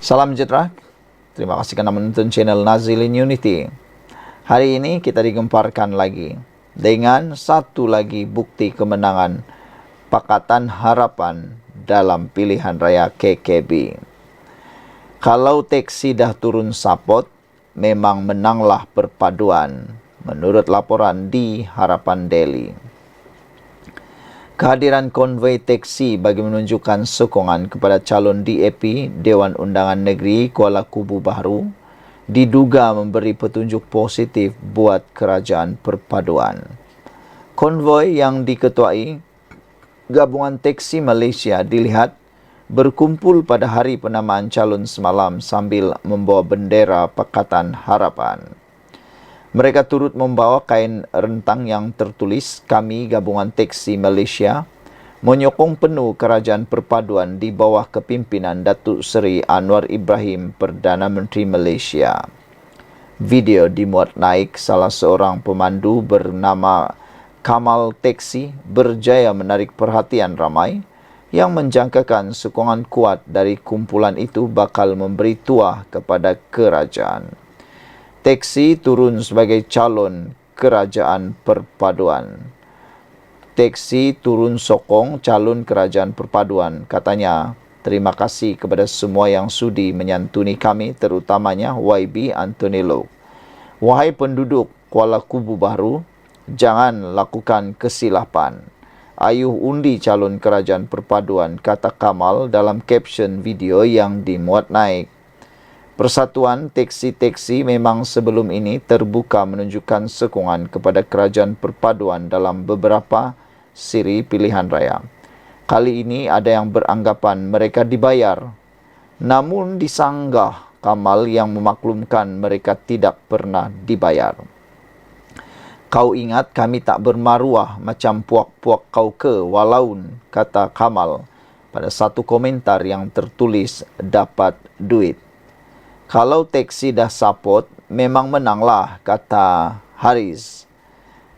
Salam sejahtera. Terima kasih karena menonton channel Nazilin Unity. Hari ini kita digemparkan lagi dengan satu lagi bukti kemenangan Pakatan Harapan dalam pilihan raya KKB. Kalau teksi dah turun sapot, memang menanglah perpaduan, menurut laporan di Harapan Daily. Kehadiran konvoi teksi bagi menunjukkan sokongan kepada calon DAP Dewan Undangan Negeri Kuala Kubu Baharu diduga memberi petunjuk positif buat kerajaan perpaduan. Konvoi yang diketuai Gabungan Teksi Malaysia dilihat berkumpul pada hari penamaan calon semalam sambil membawa bendera Pakatan Harapan. Mereka turut membawa kain rentang yang tertulis Kami Gabungan Teksi Malaysia menyokong penuh kerajaan perpaduan di bawah kepimpinan Datuk Seri Anwar Ibrahim Perdana Menteri Malaysia. Video dimuat naik salah seorang pemandu bernama Kamal Teksi berjaya menarik perhatian ramai yang menjangkakan sokongan kuat dari kumpulan itu bakal memberi tuah kepada kerajaan. Teksi turun sebagai calon kerajaan perpaduan. Teksi turun sokong calon kerajaan perpaduan. Katanya, terima kasih kepada semua yang sudi menyantuni kami, terutamanya YB Anthony Low. Wahai penduduk Kuala Kubu Baharu, jangan lakukan kesilapan. Ayuh undi calon kerajaan perpaduan, kata Kamal dalam caption video yang dimuat naik. Persatuan teksi-teksi memang sebelum ini terbuka menunjukkan sokongan kepada kerajaan perpaduan dalam beberapa siri pilihan raya. Kali ini ada yang beranggapan mereka dibayar. Namun disanggah Kamal yang memaklumkan mereka tidak pernah dibayar. Kau ingat kami tak bermaruah macam puak-puak kau ke walaun, kata Kamal pada satu komentar yang tertulis dapat duit. Kalau teksi dah sapot, memang menanglah, kata Haris.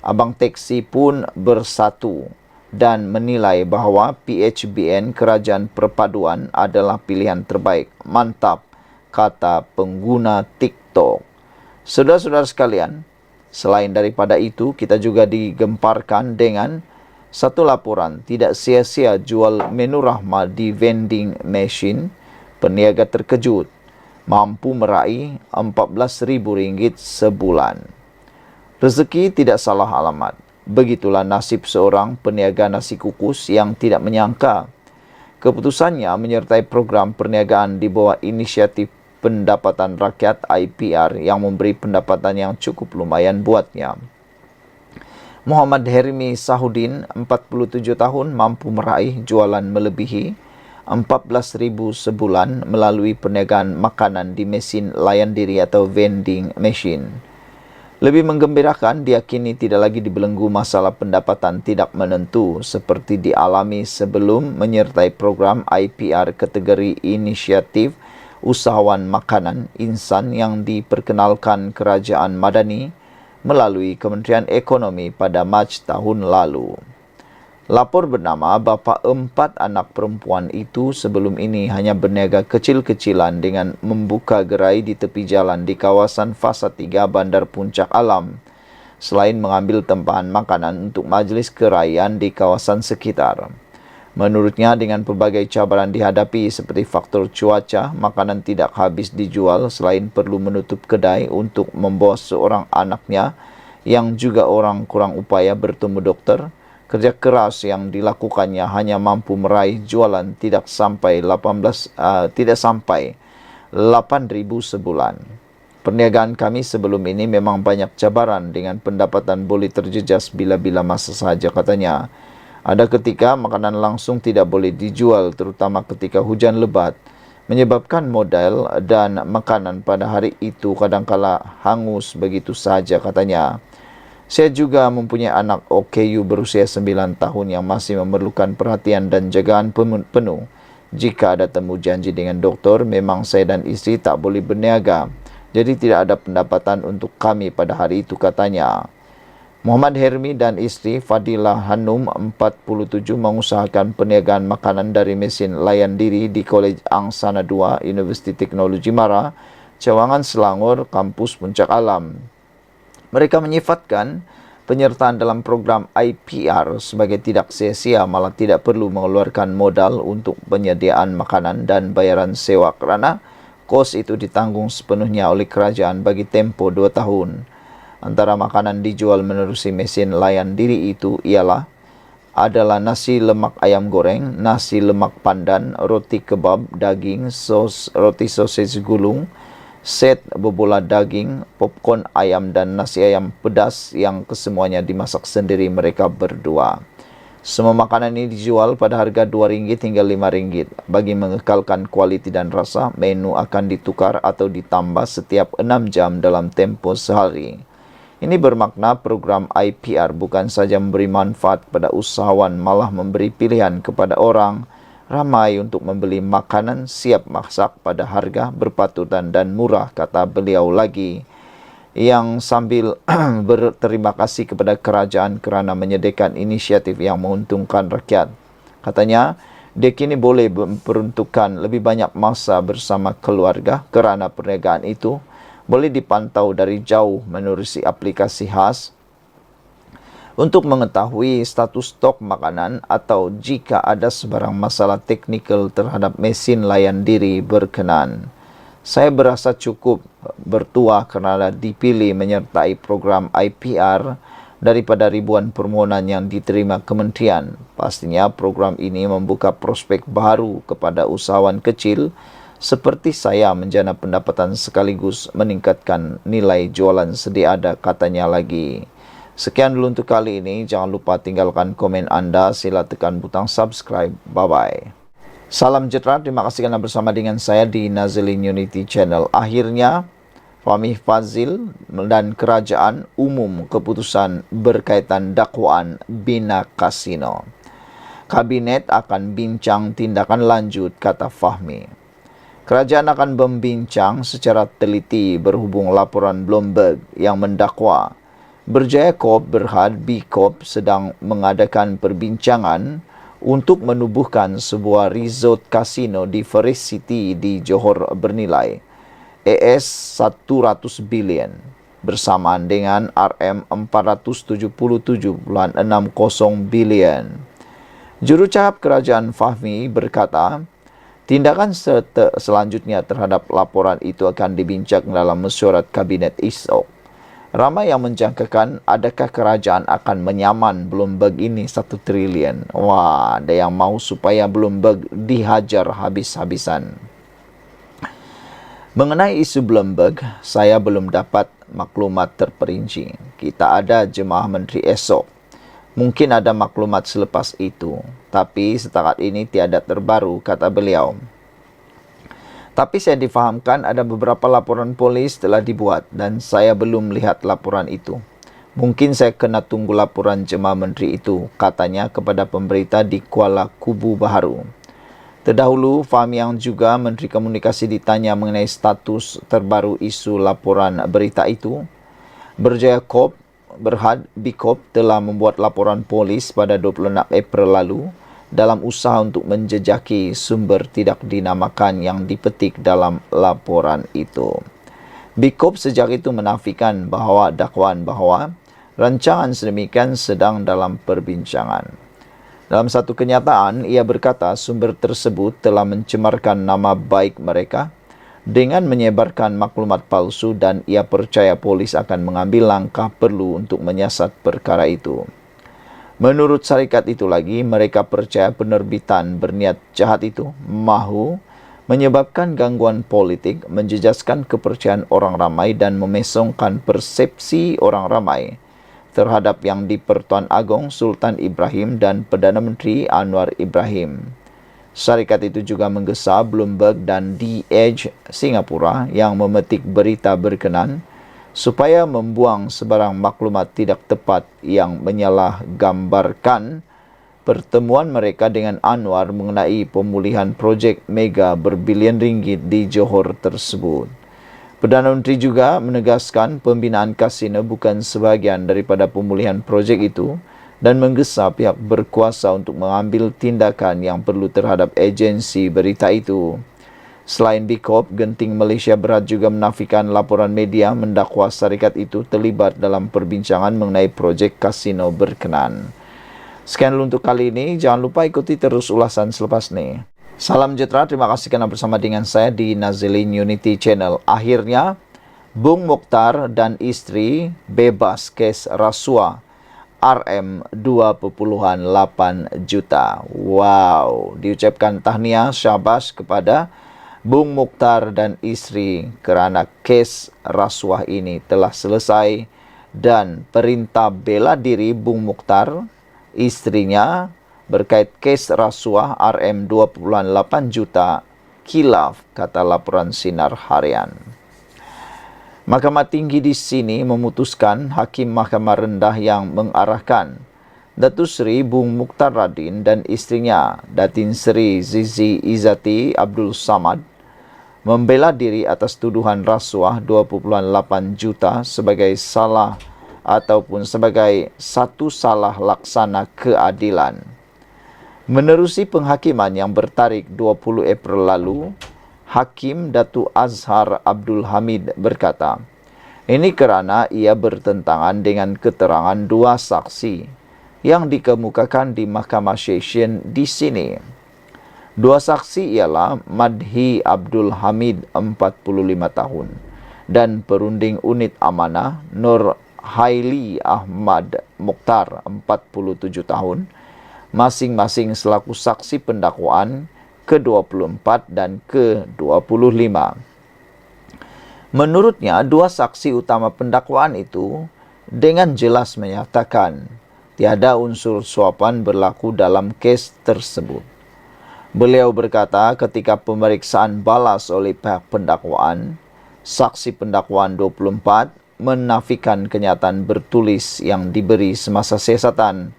Abang teksi pun bersatu dan menilai bahawa PHBN Kerajaan Perpaduan adalah pilihan terbaik. Mantap, kata pengguna TikTok. Saudara-saudara sekalian, selain daripada itu, kita juga digemparkan dengan satu laporan tidak sia-sia jual menu rahma di vending machine. Peniaga terkejut mampu meraih RM14,000 sebulan. Rezeki tidak salah alamat. Begitulah nasib seorang peniaga nasi kukus yang tidak menyangka keputusannya menyertai program perniagaan di bawah inisiatif pendapatan rakyat IPR yang memberi pendapatan yang cukup lumayan buatnya. Muhammad Hermi Sahudin, 47 tahun, mampu meraih jualan melebihi RM14,000 sebulan melalui perniagaan makanan di mesin layan diri atau vending machine. Lebih menggembirakan, dia kini tidak lagi dibelenggu masalah pendapatan tidak menentu seperti dialami sebelum menyertai program IPR kategori inisiatif usahawan makanan insan yang diperkenalkan Kerajaan Madani melalui Kementerian Ekonomi pada Mac tahun lalu. Lapor bernama bapa 4 anak perempuan itu sebelum ini hanya berniaga kecil-kecilan dengan membuka gerai di tepi jalan di kawasan Fasa 3 Bandar Puncak Alam, selain mengambil tempahan makanan untuk majlis kerayaan di kawasan sekitar. Menurutnya, dengan pelbagai cabaran dihadapi seperti faktor cuaca, makanan tidak habis dijual selain perlu menutup kedai untuk membawa seorang anaknya yang juga orang kurang upaya bertemu dokter. Kerja keras yang dilakukannya hanya mampu meraih jualan tidak sampai RM8,000 sebulan. Perniagaan kami sebelum ini memang banyak cabaran dengan pendapatan boleh terjejas bila-bila masa sahaja, katanya. Ada ketika makanan langsung tidak boleh dijual, terutama ketika hujan lebat, menyebabkan modal dan makanan pada hari itu kadangkala hangus begitu saja, katanya. Saya juga mempunyai anak OKU berusia 9 tahun yang masih memerlukan perhatian dan jagaan penuh. Jika ada temu janji dengan doktor, memang saya dan isteri tak boleh berniaga. Jadi tidak ada pendapatan untuk kami pada hari itu, katanya. Muhammad Hermi dan isteri Fadilah Hanum 47 mengusahakan perniagaan makanan dari mesin layan diri di Kolej Angsana II, Universiti Teknologi Mara, Cawangan Selangor, Kampus Puncak Alam. Mereka menyifatkan penyertaan dalam program IPR sebagai tidak sia-sia, malah tidak perlu mengeluarkan modal untuk penyediaan makanan dan bayaran sewa kerana kos itu ditanggung sepenuhnya oleh kerajaan bagi tempoh 2 tahun. Antara makanan dijual menerusi mesin layan diri itu adalah nasi lemak ayam goreng, nasi lemak pandan, roti kebab, daging, roti sosis gulung, set bobola daging, popcorn ayam dan nasi ayam pedas yang kesemuanya dimasak sendiri mereka berdua. Semua makanan ini dijual pada harga RM2 hingga RM5. Bagi mengekalkan kualiti dan rasa, menu akan ditukar atau ditambah setiap 6 jam dalam tempoh sehari. Ini bermakna program IPR bukan saja memberi manfaat pada usahawan, malah memberi pilihan kepada orang ramai untuk membeli makanan siap masak pada harga berpatutan dan murah, kata beliau lagi, yang sambil berterima kasih kepada kerajaan kerana menyediakan inisiatif yang menguntungkan rakyat. Katanya, dia kini boleh memperuntukkan lebih banyak masa bersama keluarga kerana perniagaan itu boleh dipantau dari jauh menerusi aplikasi khas untuk mengetahui status stok makanan atau jika ada sebarang masalah teknikal terhadap mesin layan diri berkenan. Saya berasa cukup bertuah kerana dipilih menyertai program IPR daripada ribuan permohonan yang diterima kementerian. Pastinya program ini membuka prospek baru kepada usahawan kecil seperti saya menjana pendapatan sekaligus meningkatkan nilai jualan sedia ada, katanya lagi. Sekian dulu untuk kali ini. Jangan lupa tinggalkan komen anda. Sila tekan butang subscribe. Bye-bye. Salam sejahtera. Terima kasih kerana bersama dengan saya di Nazilin Unity Channel. Akhirnya, Fahmi Fadzil dan Kerajaan umum keputusan berkaitan dakwaan bina kasino. Kabinet akan bincang tindakan lanjut, kata Fahmi. Kerajaan akan membincang secara teliti berhubung laporan Bloomberg yang mendakwa Berjaya Corp Berhad B Corp sedang mengadakan perbincangan untuk menubuhkan sebuah resort kasino di Forest City di Johor bernilai AS 100 bilion bersamaan dengan RM477.60 bilion. Jurucakap kerajaan Fahmi berkata, tindakan selanjutnya terhadap laporan itu akan dibincang dalam mesyuarat kabinet esok. Ramai yang menjangkakan adakah kerajaan akan menyaman Bloomberg ini 1 trilion. Wah, ada yang mahu supaya Bloomberg dihajar habis-habisan. Mengenai isu Bloomberg, saya belum dapat maklumat terperinci. Kita ada jemaah menteri esok. Mungkin ada maklumat selepas itu, tapi setakat ini tiada terbaru, kata beliau. Tapi saya difahamkan ada beberapa laporan polis telah dibuat dan saya belum lihat laporan itu. Mungkin saya kena tunggu laporan jemaah menteri itu, katanya kepada pemberita di Kuala Kubu Baharu. Terdahulu, Fahmi yang juga Menteri Komunikasi ditanya mengenai status terbaru isu laporan berita itu. Berjaya Corp Berhad B Corp telah membuat laporan polis pada 26 April lalu dalam usaha untuk menjejaki sumber tidak dinamakan yang dipetik dalam laporan itu. B Corp sejak itu menafikan bahawa dakwaan bahawa rancangan sedemikian sedang dalam perbincangan. Dalam satu kenyataan, ia berkata sumber tersebut telah mencemarkan nama baik mereka dengan menyebarkan maklumat palsu dan ia percaya polis akan mengambil langkah perlu untuk menyiasat perkara itu. Menurut syarikat itu lagi, mereka percaya penerbitan berniat jahat itu mahu menyebabkan gangguan politik, menjejaskan kepercayaan orang ramai dan memesongkan persepsi orang ramai terhadap Yang di-Pertuan Agong Sultan Ibrahim dan Perdana Menteri Anwar Ibrahim. Syarikat itu juga menggesa Bloomberg dan The Edge Singapura yang memetik berita berkenan supaya membuang sebarang maklumat tidak tepat yang menyalahgambarkan pertemuan mereka dengan Anwar mengenai pemulihan projek mega berbilion ringgit di Johor tersebut. Perdana Menteri juga menegaskan pembinaan kasino bukan sebahagian daripada pemulihan projek itu dan menggesa pihak berkuasa untuk mengambil tindakan yang perlu terhadap agensi berita itu. Selain BIKOP, Genting Malaysia Berhad juga menafikan laporan media mendakwa syarikat itu terlibat dalam perbincangan mengenai projek kasino berkenaan. Sekian dulu untuk kali ini. Jangan lupa ikuti terus ulasan selepas ini. Salam sejahtera, terima kasih kerana bersama dengan saya di Nazilin Unity Channel. Akhirnya, Bung Mokhtar dan isteri bebas kes rasuah RM 2.8 juta. Wow, diucapkan tahniah syabas kepada Bung Mokhtar dan isteri kerana kes rasuah ini telah selesai dan perintah bela diri Bung Mokhtar, istrinya, berkait kes rasuah RM 2.8 juta khilaf, kata laporan Sinar Harian. Mahkamah Tinggi di sini memutuskan Hakim Mahkamah Rendah yang mengarahkan Datuk Seri Bung Mokhtar Radin dan istrinya Datin Seri Zizi Izzati Abdul Samad membela diri atas tuduhan rasuah 2.8 juta sebagai salah ataupun sebagai satu salah laksana keadilan. Menerusi penghakiman yang bertarikh 20 April lalu, Hakim Datuk Azhar Abdul Hamid berkata, ini kerana ia bertentangan dengan keterangan dua saksi yang dikemukakan di Mahkamah Session di sini. Dua saksi ialah Madhi Abdul Hamid 45 tahun dan perunding unit amanah Nur Haili Ahmad Mokhtar 47 tahun, masing-masing selaku saksi pendakwaan ke-24 dan ke-25. Menurutnya, dua saksi utama pendakwaan itu dengan jelas menyatakan tiada unsur suapan berlaku dalam kes tersebut. Beliau berkata ketika pemeriksaan balas oleh pihak pendakwaan, saksi pendakwaan 24 menafikan kenyataan bertulis yang diberi semasa siasatan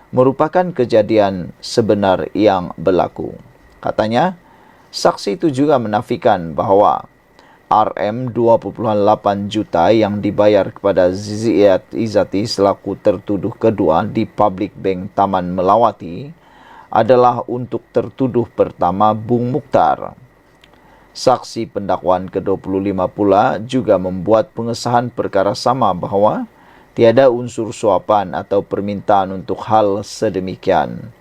merupakan kejadian sebenar yang berlaku. Katanya, saksi itu juga menafikan bahawa RM 2.8 juta yang dibayar kepada Zizi Izzati selaku tertuduh kedua di Public Bank Taman Melawati adalah untuk tertuduh pertama Bung Mokhtar. Saksi pendakwaan ke-25 pula juga membuat pengesahan perkara sama bahawa tiada unsur suapan atau permintaan untuk hal sedemikian.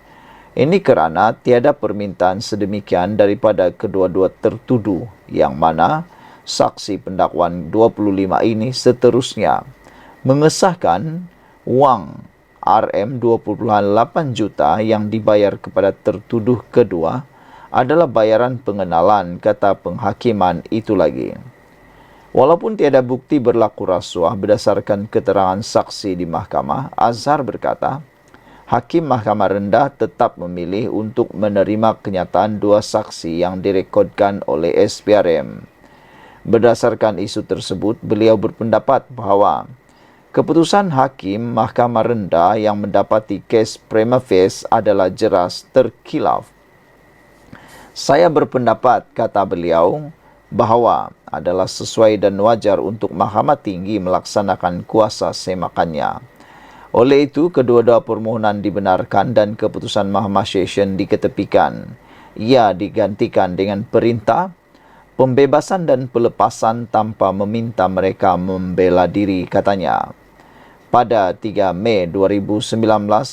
Ini kerana tiada permintaan sedemikian daripada kedua-dua tertuduh yang mana saksi pendakwaan 25 ini seterusnya mengesahkan wang RM 2.8 juta yang dibayar kepada tertuduh kedua adalah bayaran pengenalan, kata penghakiman itu lagi. Walaupun tiada bukti berlaku rasuah berdasarkan keterangan saksi di mahkamah, Azhar berkata, Hakim Mahkamah Rendah tetap memilih untuk menerima kenyataan dua saksi yang direkodkan oleh SPRM. Berdasarkan isu tersebut, beliau berpendapat bahawa keputusan Hakim Mahkamah Rendah yang mendapati kes prima facie adalah jelas terkhilaf. Saya berpendapat, kata beliau, bahawa adalah sesuai dan wajar untuk Mahkamah Tinggi melaksanakan kuasa semakannya. Oleh itu, kedua-dua permohonan dibenarkan dan keputusan Mahkamah Session diketepikan. Ia digantikan dengan perintah pembebasan dan pelepasan tanpa meminta mereka membela diri, katanya. Pada 3 Mei 2019,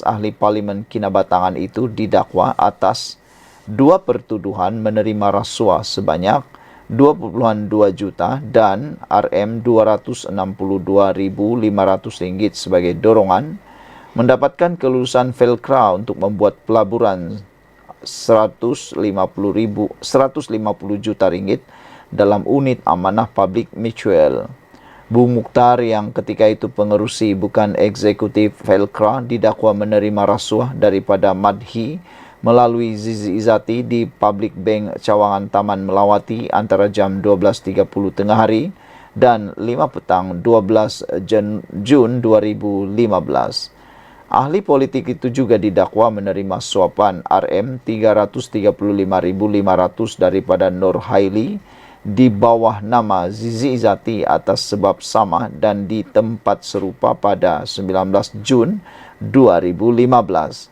Ahli Parlimen Kinabatangan itu didakwa atas dua pertuduhan menerima rasuah sebanyak 2.2 juta dan RM262.500 sebagai dorongan mendapatkan kelulusan Felcra untuk membuat pelaburan 150 juta ringgit dalam unit amanah publik mutual. Bung Mokhtar yang ketika itu pengerusi bukan eksekutif Felcra didakwa menerima rasuah daripada Madhi melalui Zizi Izzati di Public Bank Cawangan Taman Melawati antara jam 12.30 tengah hari dan 5 petang 12 Jun 2015. Ahli politik itu juga didakwa menerima suapan RM 335.500 daripada Nur Haili di bawah nama Zizi Izati atas sebab sama dan di tempat serupa pada 19 Jun 2015.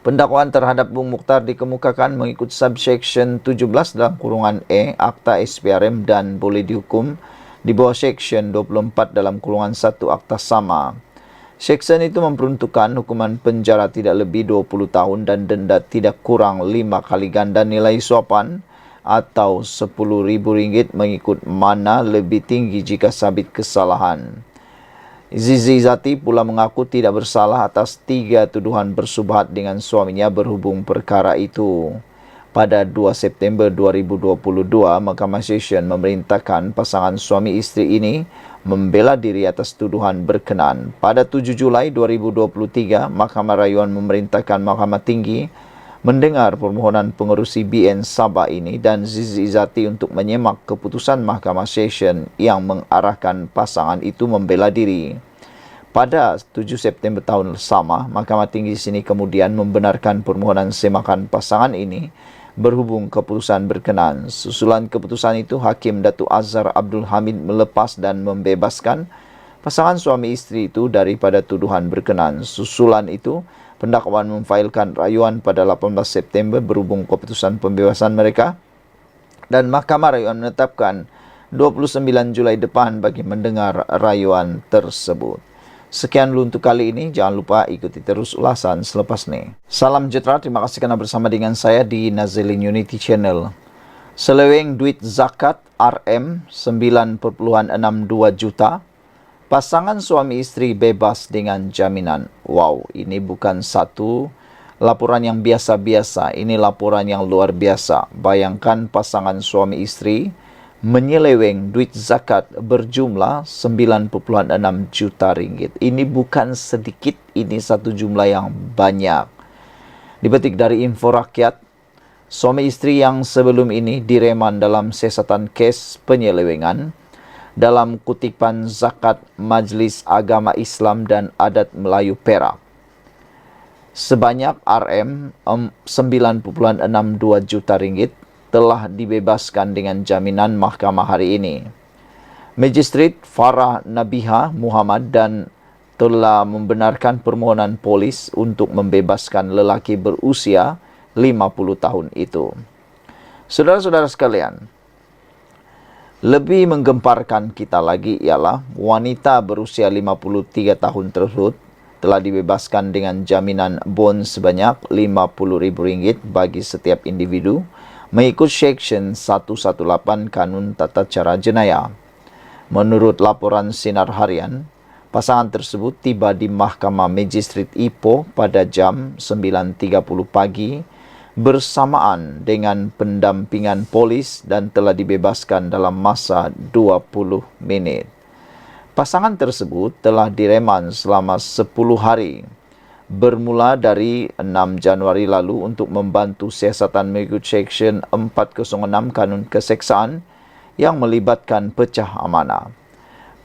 Pendakwaan terhadap Bung Mukhtar dikemukakan mengikut subsection 17 dalam kurungan E Akta SPRM dan boleh dihukum di bawah section 24 dalam kurungan 1 Akta sama. Section itu memperuntukkan hukuman penjara tidak lebih 20 tahun dan denda tidak kurang 5 kali ganda nilai suapan atau RM10,000 mengikut mana lebih tinggi jika sabit kesalahan. Zizi Izati pula mengaku tidak bersalah atas 3 tuduhan bersubhat dengan suaminya berhubung perkara itu. Pada 2 September 2022, Mahkamah Session memerintahkan pasangan suami isteri ini membela diri atas tuduhan berkenaan. Pada 7 Julai 2023, Mahkamah Rayuan memerintahkan Mahkamah Tinggi mendengar permohonan pengerusi BN Sabah ini dan Zizi Izati untuk menyemak keputusan Mahkamah Session yang mengarahkan pasangan itu membela diri. Pada 7 September tahun sama, Mahkamah Tinggi sini kemudian membenarkan permohonan semakan pasangan ini berhubung keputusan berkenaan. Susulan keputusan itu, Hakim Datuk Azhar Abdul Hamid melepas dan membebaskan pasangan suami isteri itu daripada tuduhan berkenaan. Susulan itu, pendakwaan memfailkan rayuan pada 18 September berhubung keputusan pembebasan mereka dan Mahkamah Rayuan menetapkan 29 Julai depan bagi mendengar rayuan tersebut. Sekian dulu untuk kali ini. Jangan lupa ikuti terus ulasan selepas ini. Salam sejahtera. Terima kasih kerana bersama dengan saya di Nazilin Unity Channel. Seleweng duit zakat RM 9.62 juta. Pasangan suami isteri bebas dengan jaminan. Wow, ini bukan satu laporan yang biasa-biasa. Ini laporan yang luar biasa. Bayangkan pasangan suami isteri menyeleweng duit zakat berjumlah 9.6 juta ringgit. Ini bukan sedikit, ini satu jumlah yang banyak. Dipetik dari Info Rakyat, suami isteri yang sebelum ini direman dalam siasatan kes penyelewengan dalam kutipan zakat Majlis Agama Islam dan Adat Melayu Perak. Sebanyak RM 9.62 juta ringgit telah dibebaskan dengan jaminan mahkamah hari ini. Magistrate Farah Nabiha Muhammad dan telah membenarkan permohonan polis untuk membebaskan lelaki berusia 50 tahun itu. Saudara-saudara sekalian, lebih menggemparkan kita lagi ialah wanita berusia 53 tahun tersebut telah dibebaskan dengan jaminan bond sebanyak RM50,000 bagi setiap individu mengikut Seksyen 118 Kanun Tata Cara Jenayah. Menurut laporan Sinar Harian, pasangan tersebut tiba di Mahkamah Magistrat Ipoh pada jam 9.30 pagi bersamaan dengan pendampingan polis dan telah dibebaskan dalam masa 20 minit. Pasangan tersebut telah direman selama 10 hari bermula dari 6 Januari lalu untuk membantu siasatan mengikut Seksyen 406 Kanun Keseksaan yang melibatkan pecah amanah.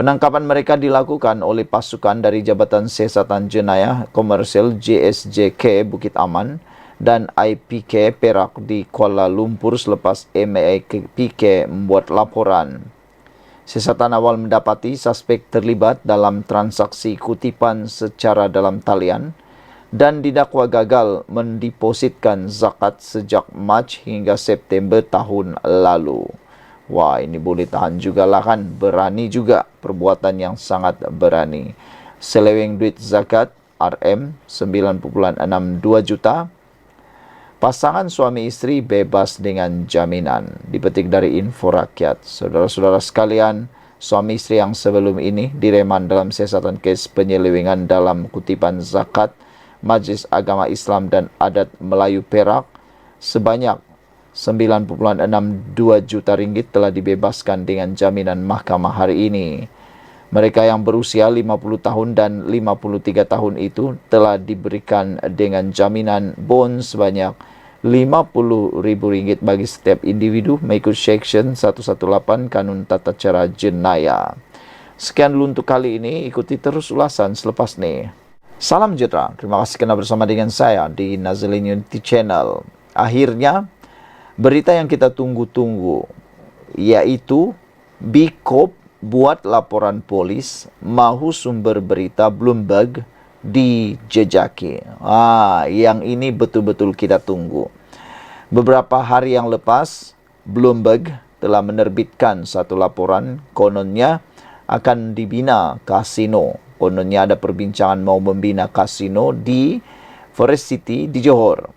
Penangkapan mereka dilakukan oleh pasukan dari Jabatan Siasatan Jenayah Komersial JSJK Bukit Aman dan IPK Perak di Kuala Lumpur selepas MAPK membuat laporan. Siasatan awal mendapati suspek terlibat dalam transaksi kutipan secara dalam talian dan didakwa gagal mendepositkan zakat sejak Mac hingga September tahun lalu. Wah, ini boleh tahan jugalah kan, berani juga, perbuatan yang sangat berani. Seleweng duit zakat RM 9.62 juta. Pasangan suami isteri bebas dengan jaminan. Dipetik dari Info Rakyat. Saudara-saudara sekalian, suami isteri yang sebelum ini direman dalam siasatan kes penyelewengan dalam kutipan zakat Majlis Agama Islam dan Adat Melayu Perak sebanyak 9.62 juta ringgit telah dibebaskan dengan jaminan mahkamah hari ini. Mereka yang berusia 50 tahun dan 53 tahun itu telah diberikan dengan jaminan bond sebanyak RM50,000 bagi setiap individu mengikut Seksyen 118 Kanun Tata Cara Jenayah. Sekian dulu untuk kali ini. Ikuti terus ulasan selepas ini. Salam sejahtera. Terima kasih kerana bersama dengan saya di Nazilin Unity Channel. Akhirnya, berita yang kita tunggu-tunggu yaitu Bikop buat laporan polis mahu sumber berita Bloomberg dijejaki. Yang ini betul-betul kita tunggu. Beberapa hari yang lepas, Bloomberg telah menerbitkan satu laporan kononnya akan dibina kasino. Kononnya ada perbincangan mau membina kasino di Forest City di Johor.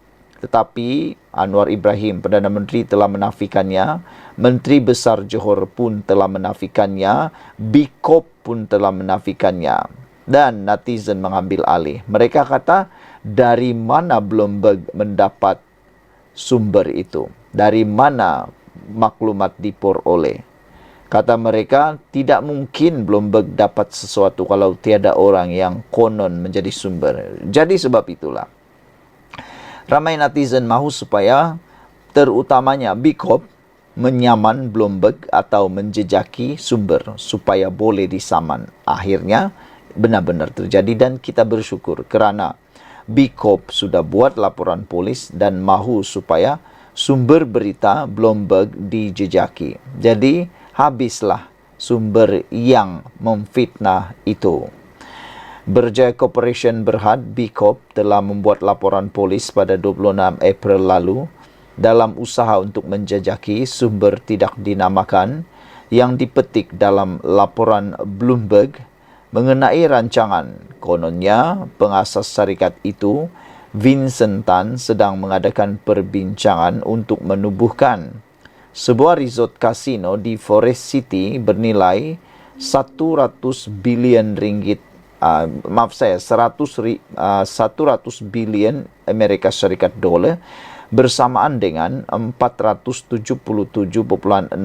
Tetapi Anwar Ibrahim, Perdana Menteri, telah menafikannya. Menteri Besar Johor pun telah menafikannya. Bikop pun telah menafikannya. Dan netizen mengambil alih. Mereka kata, dari mana Bloomberg mendapat sumber itu? Dari mana maklumat diperoleh? Kata mereka, tidak mungkin Bloomberg dapat sesuatu kalau tiada orang yang konon menjadi sumber. Jadi sebab itulah, ramai netizen mahu supaya terutamanya Bikop menyaman Bloomberg atau menjejaki sumber supaya boleh disaman. Akhirnya benar-benar terjadi dan kita bersyukur kerana Bikop sudah buat laporan polis dan mahu supaya sumber berita Bloomberg dijejaki. Jadi habislah sumber yang memfitnah itu. Berjaya Corporation Berhad, Bikop, telah membuat laporan polis pada 26 April lalu dalam usaha untuk menjejaki sumber tidak dinamakan yang dipetik dalam laporan Bloomberg mengenai rancangan. Kononnya, pengasas syarikat itu, Vincent Tan, sedang mengadakan perbincangan untuk menubuhkan sebuah resort kasino di Forest City bernilai 100 bilion ringgit, 100 bilion Amerika Syarikat dolar bersamaan dengan 477.60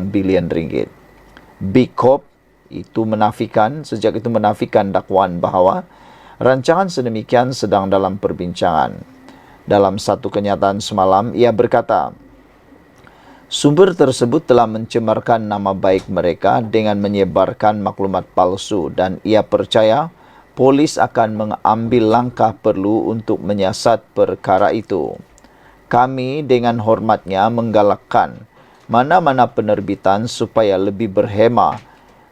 bilion ringgit. Bikop sejak itu menafikan dakwaan bahawa rancangan sedemikian sedang dalam perbincangan. Dalam satu kenyataan semalam, ia berkata, sumber tersebut telah mencemarkan nama baik mereka dengan menyebarkan maklumat palsu dan ia percaya polis akan mengambil langkah perlu untuk menyiasat perkara itu. Kami dengan hormatnya menggalakkan mana-mana penerbitan supaya lebih berhemah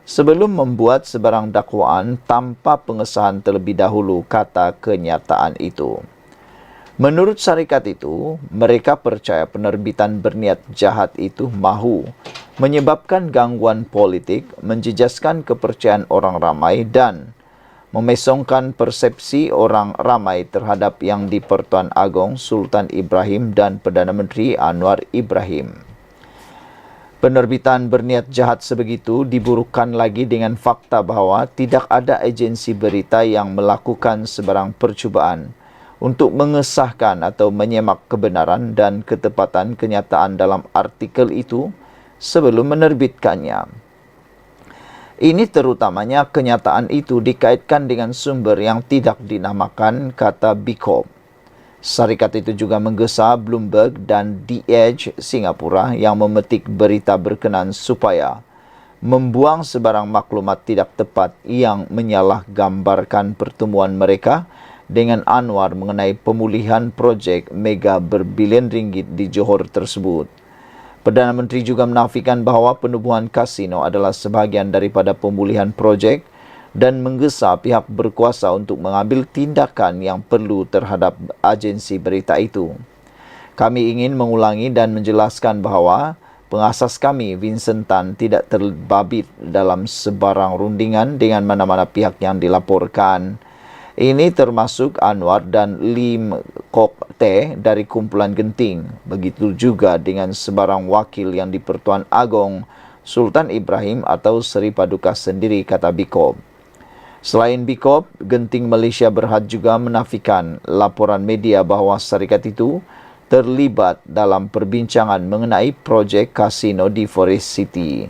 sebelum membuat sebarang dakwaan tanpa pengesahan terlebih dahulu, kata kenyataan itu. Menurut syarikat itu, mereka percaya penerbitan berniat jahat itu mahu menyebabkan gangguan politik, menjejaskan kepercayaan orang ramai dan memesongkan persepsi orang ramai terhadap Yang di-Pertuan Agong Sultan Ibrahim dan Perdana Menteri Anwar Ibrahim. Penerbitan berniat jahat sebegitu diburukan lagi dengan fakta bahawa tidak ada agensi berita yang melakukan sebarang percubaan untuk mengesahkan atau menyemak kebenaran dan ketepatan kenyataan dalam artikel itu sebelum menerbitkannya. Ini terutamanya kenyataan itu dikaitkan dengan sumber yang tidak dinamakan, kata Bikop. Syarikat itu juga menggesa Bloomberg dan The Edge Singapura yang memetik berita berkenan supaya membuang sebarang maklumat tidak tepat yang menyalahgambarkan pertemuan mereka dengan Anwar mengenai pemulihan projek mega berbilion ringgit di Johor tersebut. Perdana Menteri juga menafikan bahawa penubuhan kasino adalah sebahagian daripada pemulihan projek dan menggesa pihak berkuasa untuk mengambil tindakan yang perlu terhadap agensi berita itu. Kami ingin mengulangi dan menjelaskan bahawa pengasas kami, Vincent Tan, tidak terbabit dalam sebarang rundingan dengan mana-mana pihak yang dilaporkan. Ini termasuk Anwar dan Lim Kok Teh dari kumpulan Genting. Begitu juga dengan sebarang wakil yang di-Pertuan Agong Sultan Ibrahim atau Seri Paduka sendiri, kata Bikop. Selain Bikop, Genting Malaysia Berhad juga menafikan laporan media bahawa syarikat itu terlibat dalam perbincangan mengenai projek kasino di Forest City.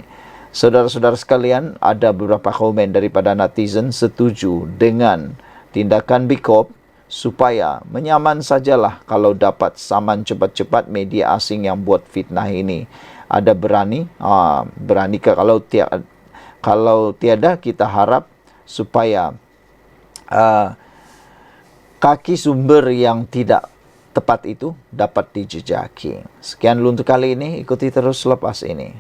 Saudara-saudara sekalian, ada beberapa komen daripada netizen setuju dengan tindakan Bikop supaya menyaman sajalah kalau dapat saman cepat-cepat media asing yang buat fitnah ini. Ada berani? Berani ke kalau tiada kita harap supaya kaki sumber yang tidak tepat itu dapat dijejaki. Sekian dulu untuk kali ini. Ikuti terus selepas ini.